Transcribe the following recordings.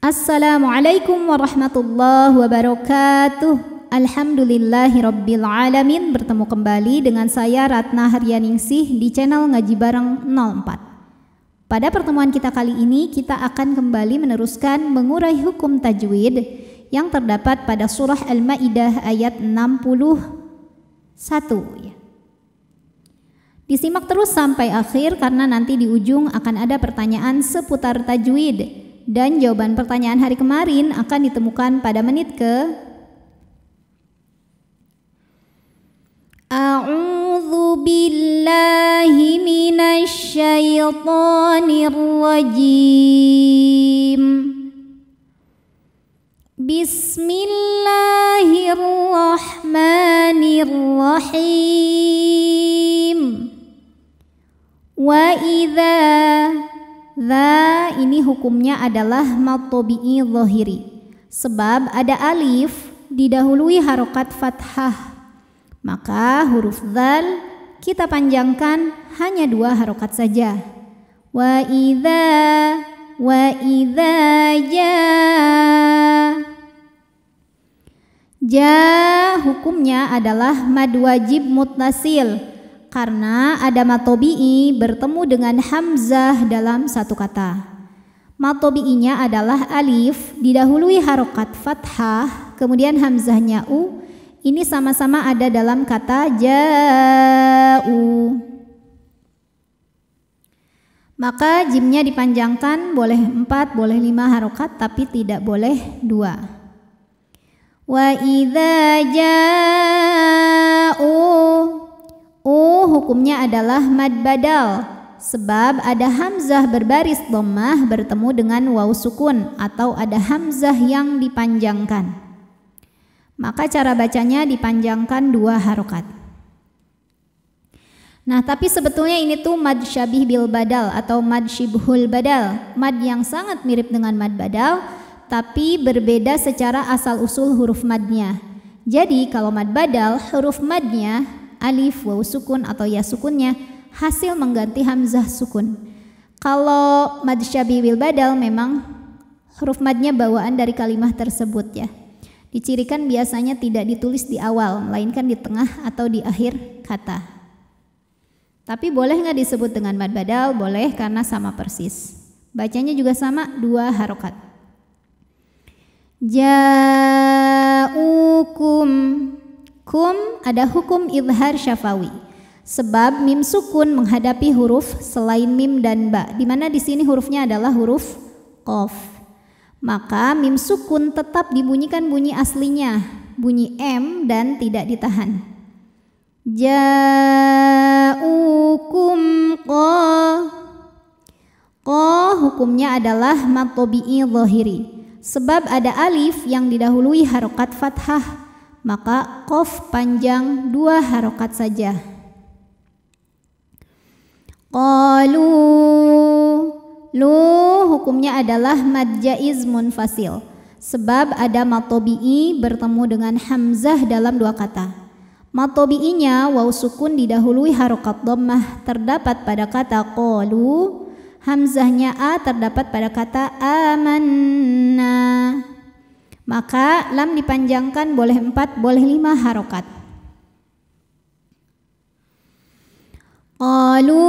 Assalamualaikum warahmatullahi wabarakatuh. Alhamdulillahirabbil alamin. Bertemu kembali dengan saya Ratna Haryaningsih di channel Ngaji Bareng 04. Pada pertemuan kita kali ini kita akan kembali meneruskan mengurai hukum tajwid yang terdapat pada surah Al-Maidah ayat 61 ya. Disimak terus sampai akhir karena nanti di ujung akan ada pertanyaan seputar tajwid. Dan jawaban pertanyaan hari kemarin akan ditemukan pada menit ke A'udzu billahi minasy syaithanir rajim. Bismillahirrahmanirrahim. Wa idza ini hukumnya adalah mad tabi'i zahiri, sebab ada alif didahului harokat fathah, maka huruf dzal kita panjangkan hanya 2 harokat saja. Wa idza ja hukumnya adalah mad wajib muttasil karena ada mad tabi'i bertemu dengan hamzah dalam satu kata. Mad tabi'inya adalah alif didahului harokat fathah, kemudian hamzahnya u. Ini sama-sama ada dalam kata ja'u. Maka jimnya dipanjangkan, boleh 4, boleh 5 harokat, tapi tidak boleh 2. Wa idza ja'u, hukumnya adalah mad badal, sebab ada hamzah berbaris dhammah bertemu dengan waw sukun atau ada hamzah yang dipanjangkan. Maka cara bacanya dipanjangkan 2 harokat. Nah, tapi sebetulnya ini tuh mad syabih bil badal atau mad syibhul badal, mad yang sangat mirip dengan mad badal tapi berbeda secara asal usul huruf madnya. Jadi kalau mad badal, huruf madnya alif, waw sukun atau ya sukunnya hasil mengganti hamzah sukun. Kalau mad syabih bil badal memang huruf madnya bawaan dari kalimat tersebut ya. Dicirikan biasanya tidak ditulis di awal, melainkan di tengah atau di akhir kata. Tapi boleh nggak disebut dengan mad badal? Boleh, karena sama persis. Bacanya juga sama, 2 harokat. Ja'ukum. Kum ada hukum idhar syafawi, sebab mim sukun menghadapi huruf selain mim dan ba, di mana di sini hurufnya adalah huruf qaf. Maka mim sukun tetap dibunyikan bunyi aslinya, bunyi m dan tidak ditahan. Ja'ukum qa hukumnya adalah mad tabi'i zahiri, sebab ada alif yang didahului harokat fathah, maka qaf panjang 2 harokat saja. Qalu, lu hukumnya adalah mad jaiz munfasil, sebab ada mad tabi'i bertemu dengan hamzah dalam 2 kata. Mad tabi'inya waw sukun didahului harokat dhammah terdapat pada kata qalu, hamzahnya a terdapat pada kata amanna. Maka lam dipanjangkan, boleh 4, boleh 5 harokat. Qalu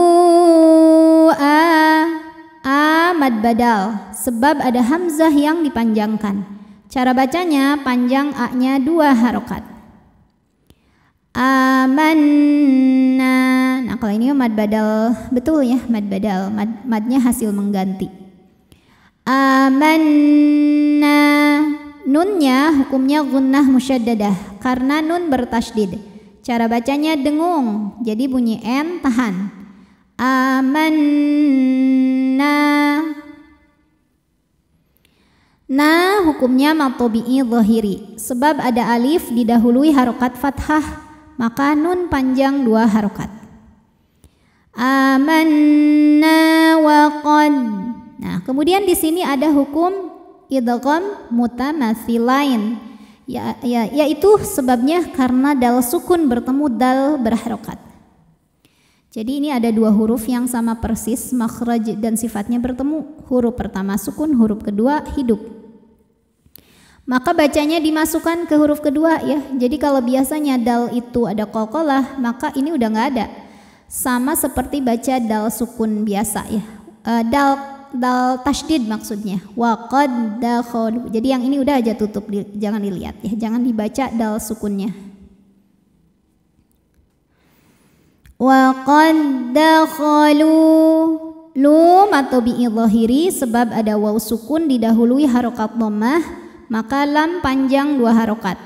a mad badal, sebab ada hamzah yang dipanjangkan. Cara bacanya panjang a-nya 2 harokat. Amanna. Nah, kalau ini mad badal betul ya, mad badal, madnya hasil mengganti. Amanna. Nunnya hukumnya gunnah musyaddadah karena nun bertasydid. Cara bacanya dengung, jadi bunyi n tahan. Amanna. Nah, hukumnya mad tabi'i zahiri, sebab ada alif didahului harokat fathah, maka nun panjang 2 harokat. Amanna wa qad. Nah, kemudian di sini ada hukum idgham mutamatsilain, yaitu sebabnya karena dal sukun bertemu dal berharokat. Jadi ini ada dua huruf yang sama persis, makhraj dan sifatnya bertemu. Huruf pertama sukun, huruf kedua hidup. maka bacanya dimasukkan ke huruf kedua ya. Jadi kalau biasanya dal itu ada qalqalah, maka ini udah nggak ada. Sama seperti baca dal sukun biasa ya. Dal tasydid maksudnya. Wa qad dakhalu. Jadi yang ini udah aja tutup, jangan dilihat ya. Jangan dibaca dal sukunnya. Wa qad dakhalu. Lu matobi'i dhahiri sebab ada waw sukun didahului harokat dhammah, maka lam panjang 2 harokat.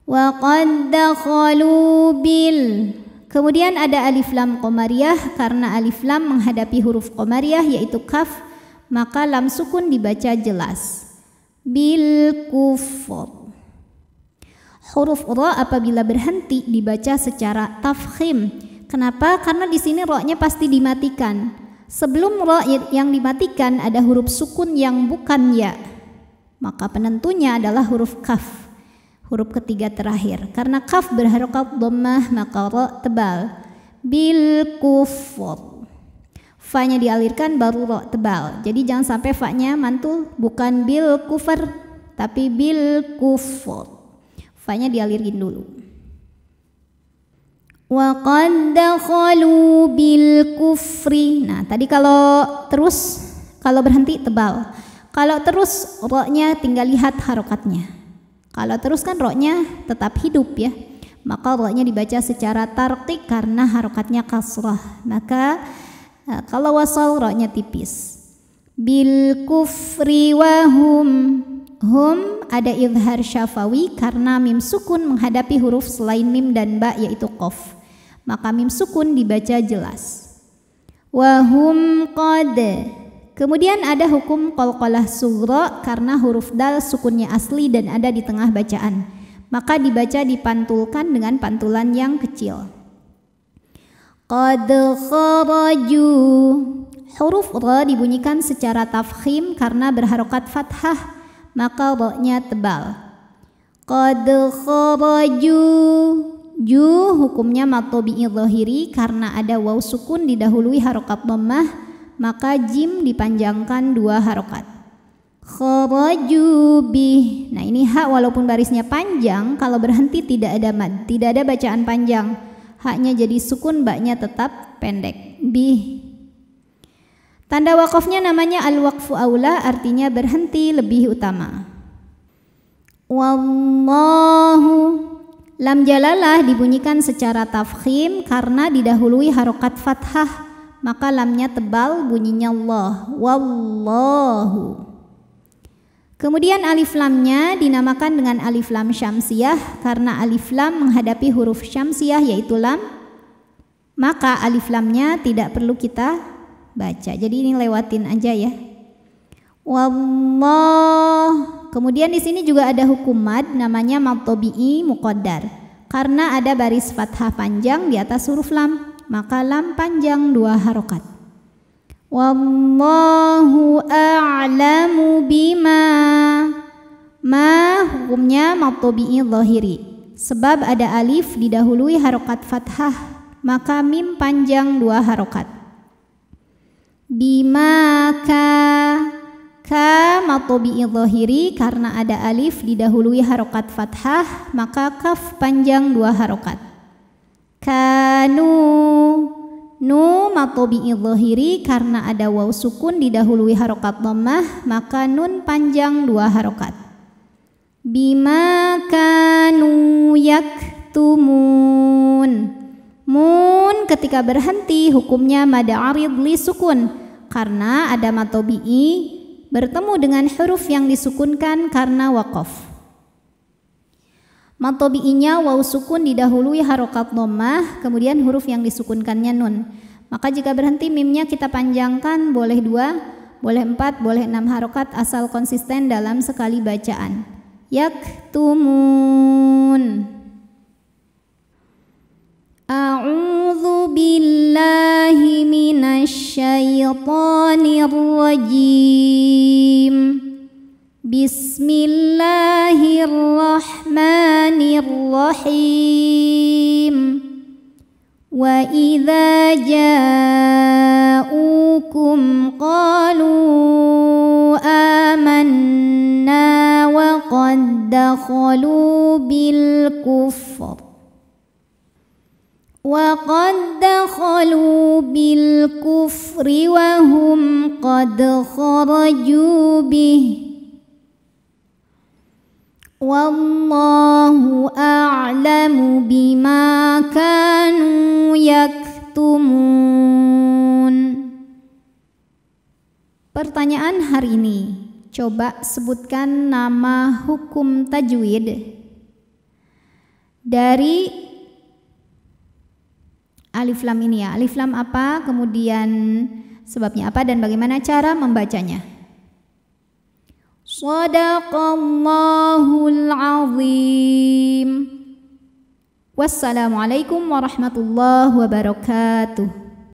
Wa qad dakhalu bil. Kemudian ada alif lam qamariyah, karena alif lam menghadapi huruf qamariyah yaitu kaf, maka lam sukun dibaca jelas. Bil kufur. Huruf ra apabila berhenti dibaca secara tafkhim. Kenapa? Karena di sini ra-nya pasti dimatikan. Sebelum ra yang dimatikan ada huruf sukun yang bukan ya. Maka penentunya adalah huruf kaf, huruf ketiga terakhir. Karena kaf berharokat dhammah, maka ra tebal. Bil kufur. Fa-nya dialirkan baru ra tebal. Jadi jangan sampai fa-nya mantul, bukan bil kufur tapi bil kufur. Fa-nya dialirin dulu. Wa qad dakhalu bil kufri. Nah, tadi kalau berhenti tebal. Kalau terus ra-nya tinggal lihat harokatnya. Kalau terus kan ra-nya tetap hidup ya. Maka ra-nya dibaca secara tarqiq karena harokatnya kasrah. Maka kalau wasal ra-nya tipis. Bil kufri wa hum ada izhar syafawi karena mim sukun menghadapi huruf selain mim dan ba yaitu qaf. Maka mim sukun dibaca jelas. Wahum qad. Kemudian ada hukum qalqalah sughra karena huruf dal sukunnya asli dan ada di tengah bacaan. Maka dibaca dipantulkan dengan pantulan yang kecil. Qad kharaju. Huruf ra dibunyikan secara tafkhim karena berharokat fathah, maka ra-nya tebal. Qad kharaju. Ju hukumnya matobi'i dhahiri karena ada waw sukun didahului harokat dhammah, maka jim dipanjangkan 2 harokat. Kharaju bih. Nah ini ha walaupun barisnya panjang, kalau berhenti tidak ada mad, tidak ada bacaan panjang. Haknya jadi sukun, baknya tetap pendek. Bih. Tanda wakofnya namanya al-waqfu aula, artinya berhenti lebih utama. Wallahu. Lam jalalah dibunyikan secara tafkhim karena didahului harokat fathah, maka lamnya tebal bunyinya Allah. Wallahu. Kemudian alif lamnya dinamakan dengan alif lam syamsiyah karena alif lam menghadapi huruf syamsiyah yaitu lam, maka alif lamnya tidak perlu kita baca. Jadi ini lewatin aja ya. Wallah. Kemudian di sini juga ada hukum mad namanya mad tabi'i muqaddar. Karena ada baris fathah panjang di atas huruf lam, maka lam panjang 2 harokat. Wallahu a'lamu bima. Ma hukumnya mad tabi'i dhahiri. Sebab ada alif didahului harokat fathah, maka mim panjang 2 harokat. Bima ka mad tabi'i dhahiri karena ada alif didahului harokat fathah, maka kaf panjang 2 harokat. Kanu. Nu mad tabi'i dhahiri karena ada waw sukun didahului harokat dhammah, maka nun panjang 2 harokat. Bima kanu yaktumun. Mun ketika berhenti hukumnya mad arid li sukun karena ada mad tabi'i bertemu dengan huruf yang disukunkan karena waqaf. Mad tabi'inya waw sukun didahului harokat dhammah, kemudian huruf yang disukunkannya nun. Maka jika berhenti mimnya kita panjangkan, boleh 2, boleh 4, boleh 6 harokat asal konsisten dalam sekali bacaan. Yaktumun. A'udzu billahi minasy syaithanir rajim. Bismillahirrahmanirrahim. Wa idza ja'ukum qalu amanna wa qad qad dakhalu bil kufr wa qad dakhalu bil kufri wa hum qad kharaju bih wallahu a'lamu bima kanu yaktumun. Pertanyaan hari ini, coba sebutkan nama hukum tajwid dari alif lam ini ya. Alif lam apa, kemudian sebabnya apa, dan bagaimana cara membacanya. Shadaqallahul azim. Wassalamualaikum warahmatullahi wabarakatuh.